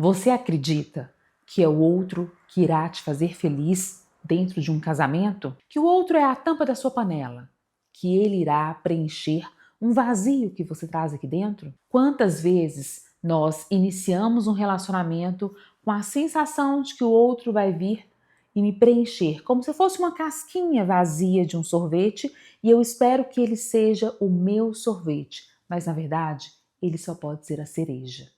Você acredita que é o outro que irá te fazer feliz dentro de um casamento? Que o outro é a tampa da sua panela? Que ele irá preencher um vazio que você traz aqui dentro? Quantas vezes nós iniciamos um relacionamento com a sensação de que o outro vai vir e me preencher, como se fosse uma casquinha vazia de um sorvete, e eu espero que ele seja o meu sorvete, mas na verdade ele só pode ser a cereja.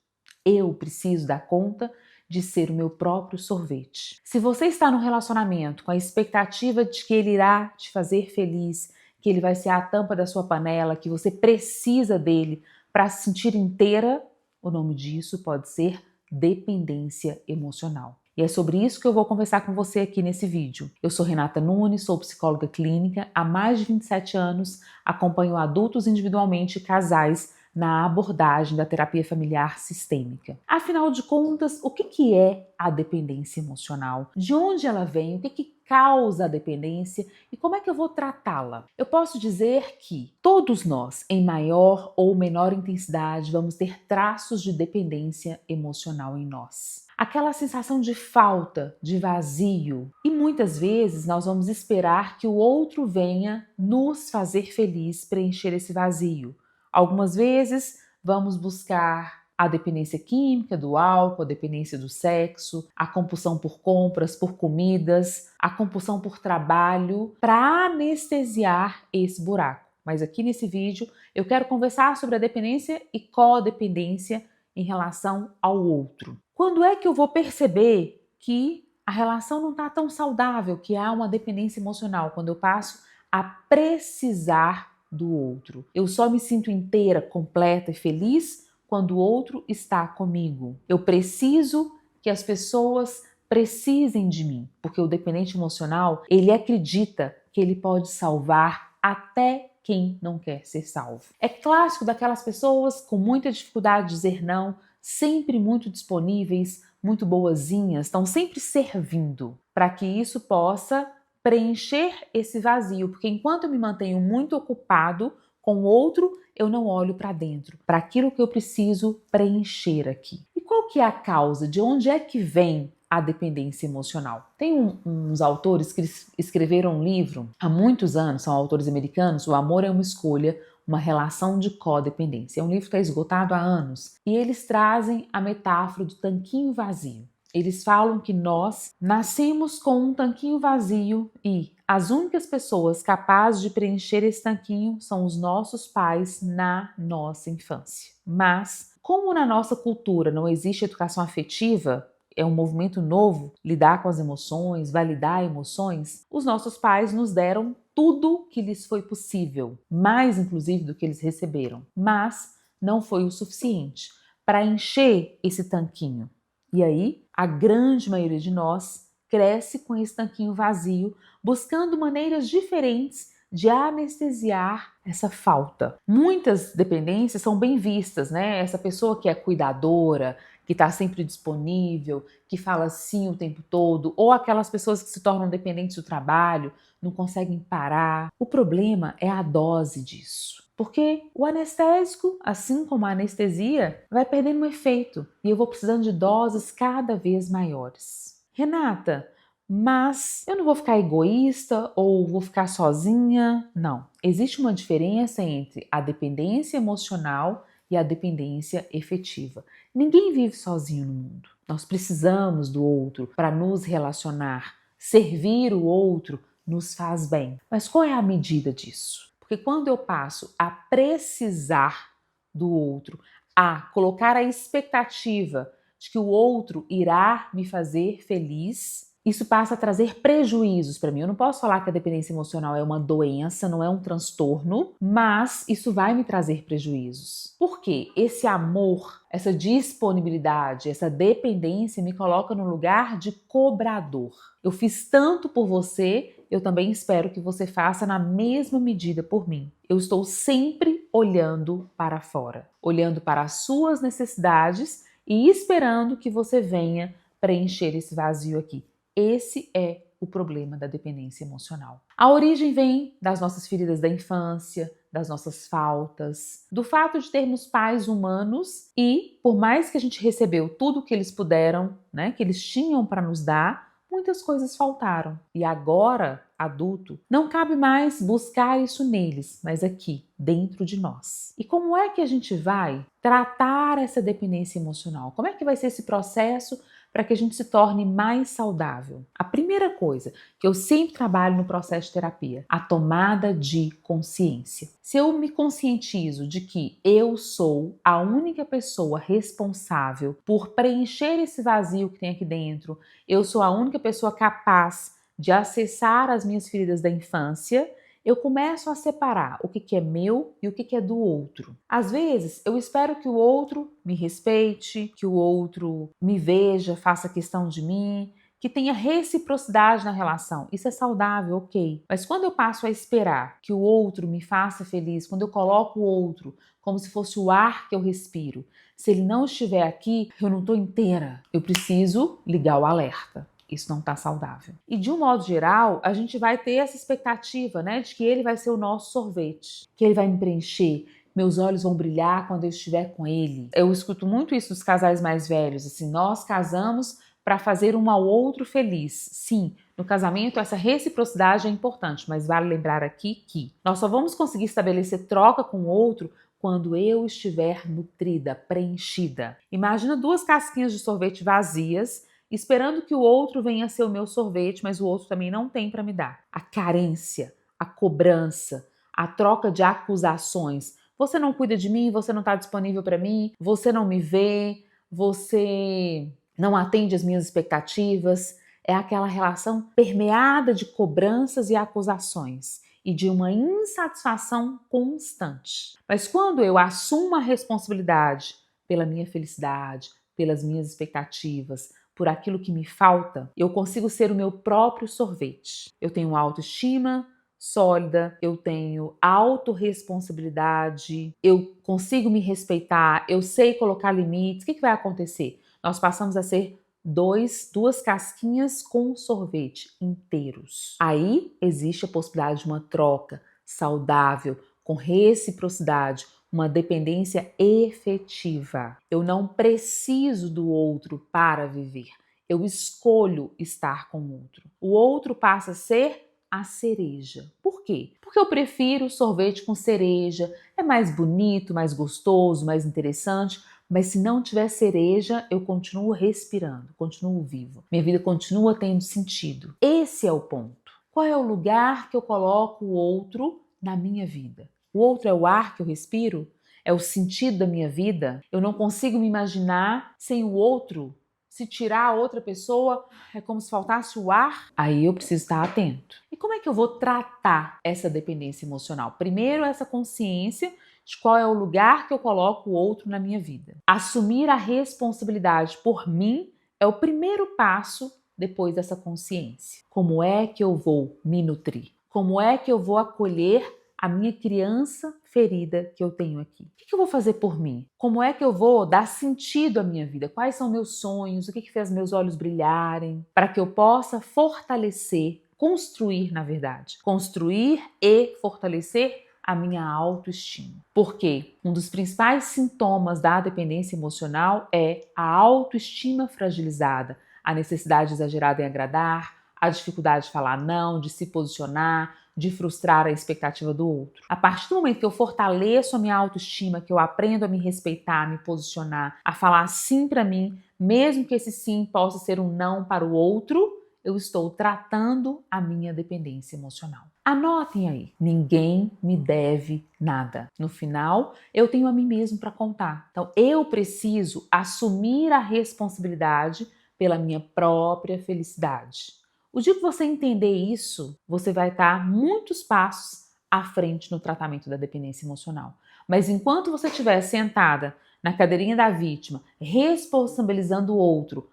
Eu preciso dar conta de ser o meu próprio sorvete. Se você está num relacionamento com a expectativa de que ele irá te fazer feliz, que ele vai ser a tampa da sua panela, que você precisa dele para se sentir inteira, o nome disso pode ser dependência emocional. E é sobre isso que eu vou conversar com você aqui nesse vídeo. Eu sou Renata Nunes, sou psicóloga clínica, há mais de 27 anos acompanho adultos individualmente e casais na abordagem da terapia familiar sistêmica. Afinal de contas, o que é a dependência emocional? De onde ela vem? O que causa a dependência e como é que eu vou tratá-la? Eu posso dizer que todos nós, em maior ou menor intensidade, vamos ter traços de dependência emocional em nós. Aquela sensação de falta, de vazio. E muitas vezes nós vamos esperar que o outro venha nos fazer feliz, preencher esse vazio. Algumas vezes vamos buscar a dependência química do álcool, a dependência do sexo, a compulsão por compras, por comidas, a compulsão por trabalho, para anestesiar esse buraco. Mas aqui nesse vídeo eu quero conversar sobre a dependência e codependência em relação ao outro. Quando é que eu vou perceber que a relação não está tão saudável, que há uma dependência emocional? Quando eu passo a precisar do outro. Eu só me sinto inteira, completa e feliz quando o outro está comigo. Eu preciso que as pessoas precisem de mim, porque o dependente emocional, ele acredita que ele pode salvar até quem não quer ser salvo. É clássico daquelas pessoas com muita dificuldade de dizer não, sempre muito disponíveis, muito boazinhas, estão sempre servindo para que isso possa preencher esse vazio, porque enquanto eu me mantenho muito ocupado com o outro, eu não olho para dentro, para aquilo que eu preciso preencher aqui. E qual que é a causa? De onde é que vem a dependência emocional? Tem uns autores que escreveram um livro há muitos anos, são autores americanos, O Amor é uma Escolha, uma relação de codependência. É um livro que está esgotado há anos. E eles trazem a metáfora do tanquinho vazio. Eles falam que nós nascemos com um tanquinho vazio e as únicas pessoas capazes de preencher esse tanquinho são os nossos pais na nossa infância. Mas, como na nossa cultura não existe educação afetiva, é um movimento novo, lidar com as emoções, validar emoções, os nossos pais nos deram tudo que lhes foi possível, mais inclusive do que eles receberam, mas não foi o suficiente para encher esse tanquinho. E aí, a grande maioria de nós cresce com esse tanquinho vazio, buscando maneiras diferentes de anestesiar essa falta. Muitas dependências são bem vistas, né? Essa pessoa que é cuidadora, que está sempre disponível, que fala sim o tempo todo, ou aquelas pessoas que se tornam dependentes do trabalho, não conseguem parar. O problema é a dose disso. Porque o anestésico, assim como a anestesia, vai perdendo um efeito e eu vou precisando de doses cada vez maiores. Renata, mas eu não vou ficar egoísta ou vou ficar sozinha? Não. Existe uma diferença entre a dependência emocional e a dependência efetiva. Ninguém vive sozinho no mundo. Nós precisamos do outro para nos relacionar. Servir o outro nos faz bem. Mas qual é a medida disso? Porque quando eu passo a precisar do outro, a colocar a expectativa de que o outro irá me fazer feliz, isso passa a trazer prejuízos para mim. Eu não posso falar que a dependência emocional é uma doença, não é um transtorno, mas isso vai me trazer prejuízos. Por quê? Esse amor, essa disponibilidade, essa dependência me coloca no lugar de cobrador. Eu fiz tanto por você, eu também espero que você faça na mesma medida por mim. Eu estou sempre olhando para fora, olhando para as suas necessidades e esperando que você venha preencher esse vazio aqui. Esse é o problema da dependência emocional. A origem vem das nossas feridas da infância, das nossas faltas, do fato de termos pais humanos e, por mais que a gente recebeu tudo que eles puderam, né, que eles tinham para nos dar, muitas coisas faltaram. E agora, adulto, não cabe mais buscar isso neles, mas aqui, dentro de nós. E como é que a gente vai tratar essa dependência emocional? Como é que vai ser esse processo para que a gente se torne mais saudável? A primeira coisa que eu sempre trabalho no processo de terapia, a tomada de consciência. Se eu me conscientizo de que eu sou a única pessoa responsável por preencher esse vazio que tem aqui dentro, eu sou a única pessoa capaz de acessar as minhas feridas da infância, eu começo a separar o que é meu e o que é do outro. Às vezes, eu espero que o outro me respeite, que o outro me veja, faça questão de mim, que tenha reciprocidade na relação. Isso é saudável, ok. Mas quando eu passo a esperar que o outro me faça feliz, quando eu coloco o outro como se fosse o ar que eu respiro, se ele não estiver aqui, eu não estou inteira. Eu preciso ligar o alerta. Isso não está saudável. E de um modo geral, a gente vai ter essa expectativa, né, de que ele vai ser o nosso sorvete, que ele vai me preencher, meus olhos vão brilhar quando eu estiver com ele. Eu escuto muito isso dos casais mais velhos, assim, nós casamos para fazer um ao outro feliz. Sim, no casamento essa reciprocidade é importante, mas vale lembrar aqui que nós só vamos conseguir estabelecer troca com o outro quando eu estiver nutrida, preenchida. Imagina duas casquinhas de sorvete vazias, esperando que o outro venha ser o meu sorvete, mas o outro também não tem para me dar. A carência, a cobrança, a troca de acusações. Você não cuida de mim, você não está disponível para mim, você não me vê, você não atende às minhas expectativas. É aquela relação permeada de cobranças e acusações e de uma insatisfação constante. Mas quando eu assumo a responsabilidade pela minha felicidade, pelas minhas expectativas, por aquilo que me falta, eu consigo ser o meu próprio sorvete. Eu tenho autoestima sólida, eu tenho autorresponsabilidade, eu consigo me respeitar, eu sei colocar limites. O que vai acontecer? Nós passamos a ser duas casquinhas com sorvete inteiros. Aí existe a possibilidade de uma troca saudável, com reciprocidade, uma dependência efetiva. Eu não preciso do outro para viver. Eu escolho estar com o outro. O outro passa a ser a cereja. Por quê? Porque eu prefiro sorvete com cereja. É mais bonito, mais gostoso, mais interessante. Mas se não tiver cereja, eu continuo respirando, continuo vivo. Minha vida continua tendo sentido. Esse é o ponto. Qual é o lugar que eu coloco o outro na minha vida? O outro é o ar que eu respiro? É o sentido da minha vida? Eu não consigo me imaginar sem o outro. Se tirar a outra pessoa, é como se faltasse o ar. Aí eu preciso estar atento. E como é que eu vou tratar essa dependência emocional? Primeiro, essa consciência de qual é o lugar que eu coloco o outro na minha vida. Assumir a responsabilidade por mim é o primeiro passo depois dessa consciência. Como é que eu vou me nutrir? Como é que eu vou acolher a minha criança ferida que eu tenho aqui? O que eu vou fazer por mim? Como é que eu vou dar sentido à minha vida? Quais são meus sonhos? O que fez meus olhos brilharem? Para que eu possa fortalecer, construir, na verdade. Construir e fortalecer a minha autoestima. Porque um dos principais sintomas da dependência emocional é a autoestima fragilizada, a necessidade exagerada em agradar, a dificuldade de falar não, de se posicionar, de frustrar a expectativa do outro. A partir do momento que eu fortaleço a minha autoestima, que eu aprendo a me respeitar, a me posicionar, a falar sim para mim, mesmo que esse sim possa ser um não para o outro, eu estou tratando a minha dependência emocional. Anotem aí, ninguém me deve nada. No final, eu tenho a mim mesmo para contar. Então, eu preciso assumir a responsabilidade pela minha própria felicidade. O dia que você entender isso, você vai estar muitos passos à frente no tratamento da dependência emocional. Mas enquanto você estiver sentada na cadeirinha da vítima, responsabilizando o outro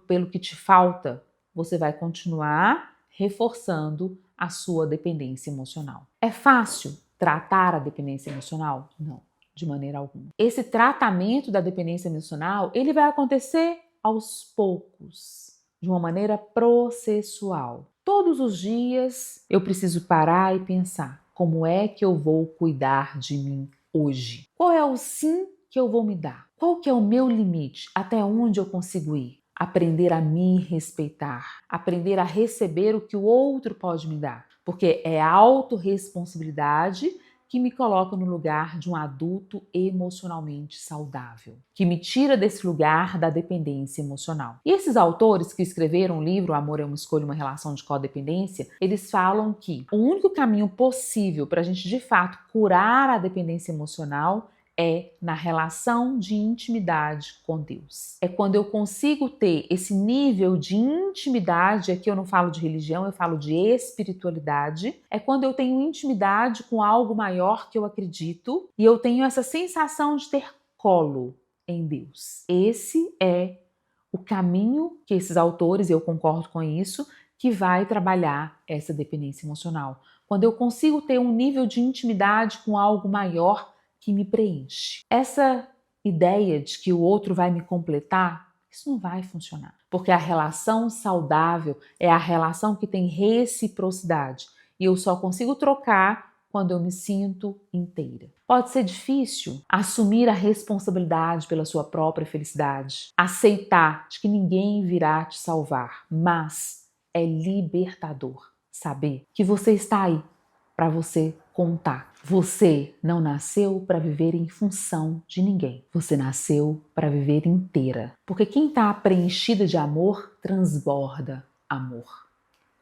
pelo que te falta, você vai continuar reforçando a sua dependência emocional. É fácil tratar a dependência emocional? Não, de maneira alguma. Esse tratamento da dependência emocional, ele vai acontecer aos poucos, de uma maneira processual. Todos os dias eu preciso parar e pensar: como é que eu vou cuidar de mim hoje? Qual é o sim que eu vou me dar? Qual que é o meu limite? Até onde eu consigo ir? Aprender a me respeitar, aprender a receber o que o outro pode me dar, porque é a autorresponsabilidade que me coloca no lugar de um adulto emocionalmente saudável, que me tira desse lugar da dependência emocional. E esses autores que escreveram o livro O Amor é uma Escolha, uma Relação de Codependência, eles falam que o único caminho possível para a gente de fato curar a dependência emocional é na relação de intimidade com Deus. É quando eu consigo ter esse nível de intimidade, aqui eu não falo de religião, eu falo de espiritualidade, é quando eu tenho intimidade com algo maior que eu acredito e eu tenho essa sensação de ter colo em Deus. Esse é o caminho que esses autores, eu concordo com isso, que vai trabalhar essa dependência emocional. Quando eu consigo ter um nível de intimidade com algo maior que me preenche. Essa ideia de que o outro vai me completar, isso não vai funcionar. Porque a relação saudável é a relação que tem reciprocidade. E eu só consigo trocar quando eu me sinto inteira. Pode ser difícil assumir a responsabilidade pela sua própria felicidade, aceitar de que ninguém virá te salvar, mas é libertador saber que você está aí para você contar. Você não nasceu para viver em função de ninguém. Você nasceu para viver inteira. Porque quem está preenchida de amor transborda amor.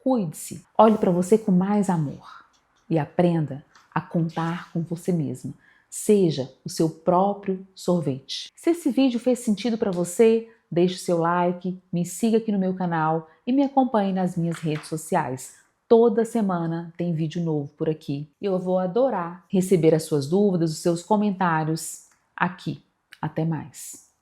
Cuide-se, olhe para você com mais amor e aprenda a contar com você mesmo. Seja o seu próprio sorvete. Se esse vídeo fez sentido para você, deixe o seu like, me siga aqui no meu canal e me acompanhe nas minhas redes sociais. Toda semana tem vídeo novo por aqui e eu vou adorar receber as suas dúvidas, os seus comentários aqui. Até mais!